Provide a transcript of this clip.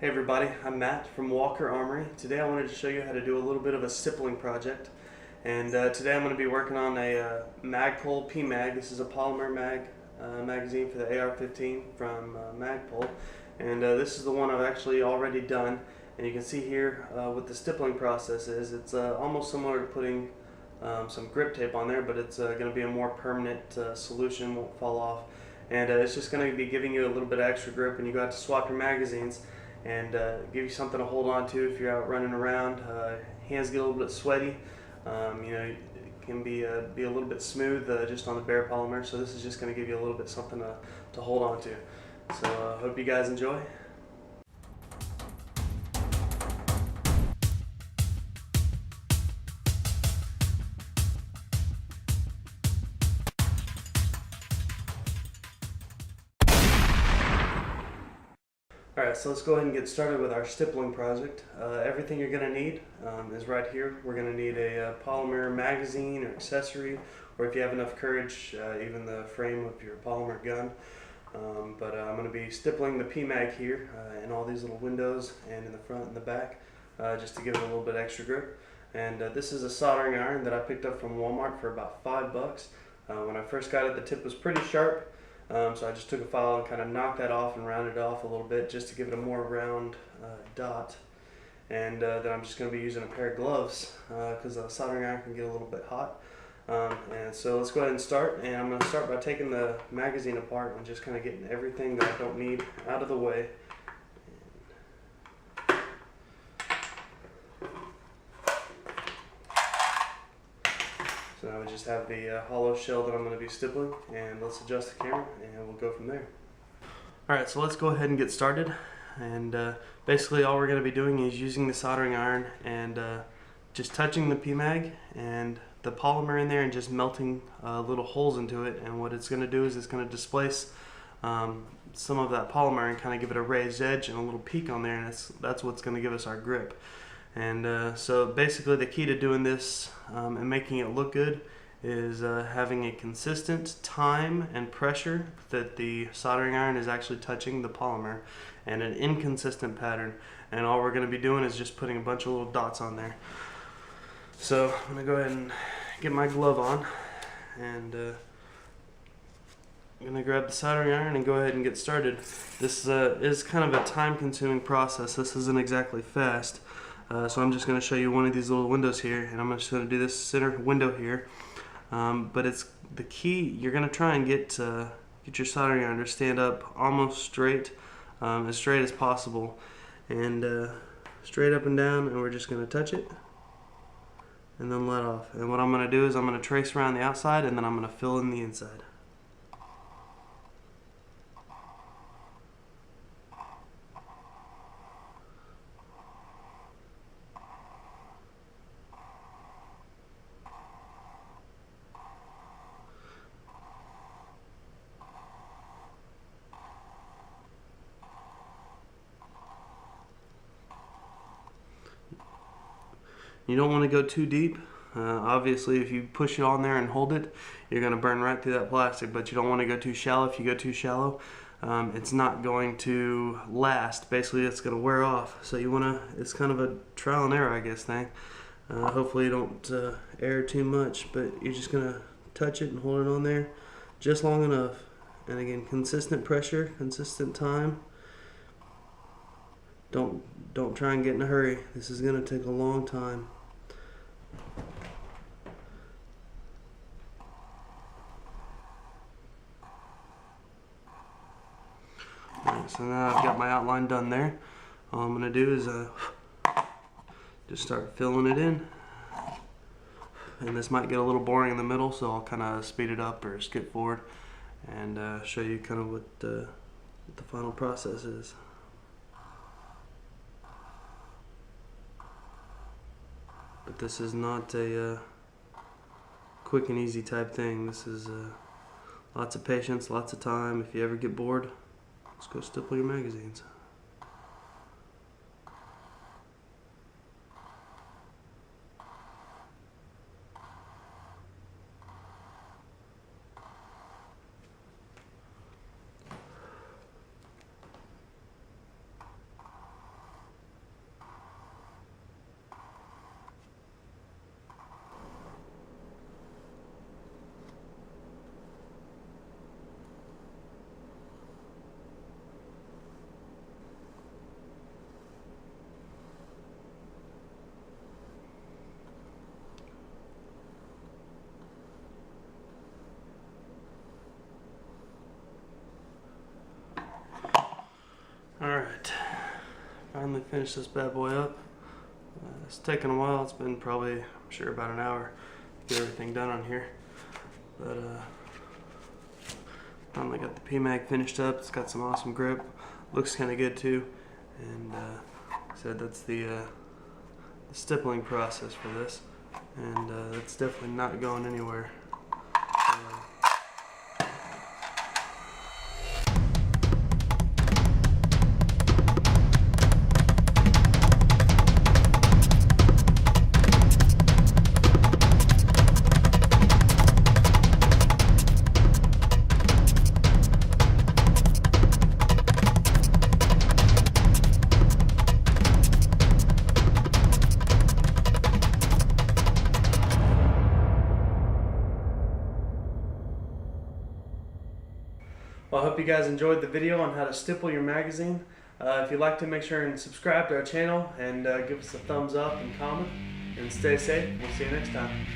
Hey everybody, I'm Matt from Walker Armory. Today I wanted to show you how to do a little bit of a stippling project. And today I'm going to be working on a Magpul P-Mag. This is a polymer magazine for the AR-15 from Magpul. And this is the one I've actually already done. And you can see here what the stippling process is. It's almost similar to putting some grip tape on there, but it's going to be a more permanent solution, won't fall off. And it's just going to be giving you a little bit of extra grip when you go out to swap your magazines, and give you something to hold on to if you're out running around. Hands get a little bit sweaty. It can be a little bit smooth just on the bare polymer, so this is just going to give you a little bit something to hold on to. So hope you guys enjoy. Alright, so let's go ahead and get started with our stippling project. Everything you're going to need is right here. We're going to need a polymer magazine or accessory, or if you have enough courage, even the frame of your polymer gun. I'm going to be stippling the P-Mag here in all these little windows and in the front and the back, just to give it a little bit extra grip. And this is a soldering iron that I picked up from Walmart for about $5. When I first got it, the tip was pretty sharp. So I just took a file and kind of knocked that off and rounded it off a little bit just to give it a more round dot. And then I'm just going to be using a pair of gloves because the soldering iron can get a little bit hot. And so let's go ahead and start. And I'm going to start by taking the magazine apart and just kind of getting everything that I don't need out of the way. So now we just have the hollow shell that I'm going to be stippling, and let's adjust the camera and we'll go from there. Alright, so let's go ahead and get started. And basically all we're going to be doing is using the soldering iron and just touching the P-Mag and the polymer in there and just melting little holes into it. And what it's going to do is it's going to displace some of that polymer and kind of give it a raised edge and a little peak on there, and that's what's going to give us our grip. And so basically the key to doing this and making it look good is having a consistent time and pressure that the soldering iron is actually touching the polymer, and an inconsistent pattern. And all we're going to be doing is just putting a bunch of little dots on there. So I'm going to go ahead and get my glove on, and I'm going to grab the soldering iron and go ahead and get started. This is kind of a time-consuming process. This isn't exactly fast. So I'm just going to show you one of these little windows here, and I'm just going to do this center window here. But it's the key. You're going to try and get your soldering iron to stand up almost straight, as straight as possible, and straight up and down. And we're just going to touch it and then let off. And what I'm going to do is I'm going to trace around the outside, and then I'm going to fill in the inside. You don't want to go too deep. Obviously, if you push it on there and hold it, you're going to burn right through that plastic, but you don't want to go too shallow. If you go too shallow, it's not going to last. Basically, it's going to wear off. So you want to, it's kind of a trial and error, I guess, thing. Hopefully you don't err too much, but you're just going to touch it and hold it on there just long enough. And again, consistent pressure, consistent time. Don't try and get in a hurry. This is going to take a long time. Alright, so now I've got my outline done there. All I'm going to do is just start filling it in. And this might get a little boring in the middle, so I'll kind of speed it up or skip forward and show you kind of what the final process is. But this is not a quick and easy type thing. This is lots of patience, lots of time. If you ever get bored, just go stipple your magazines. Alright, finally finished this bad boy up. It's taken a while. It's been probably, I'm sure, about an hour to get everything done on here. But finally got the PMag finished up. It's got some awesome grip. Looks kind of good too. And said that's the stippling process for this. And it's definitely not going anywhere. Well, I hope you guys enjoyed the video on how to stipple your magazine. If you'd like to, make sure and subscribe to our channel and give us a thumbs up and comment. And stay safe. We'll see you next time.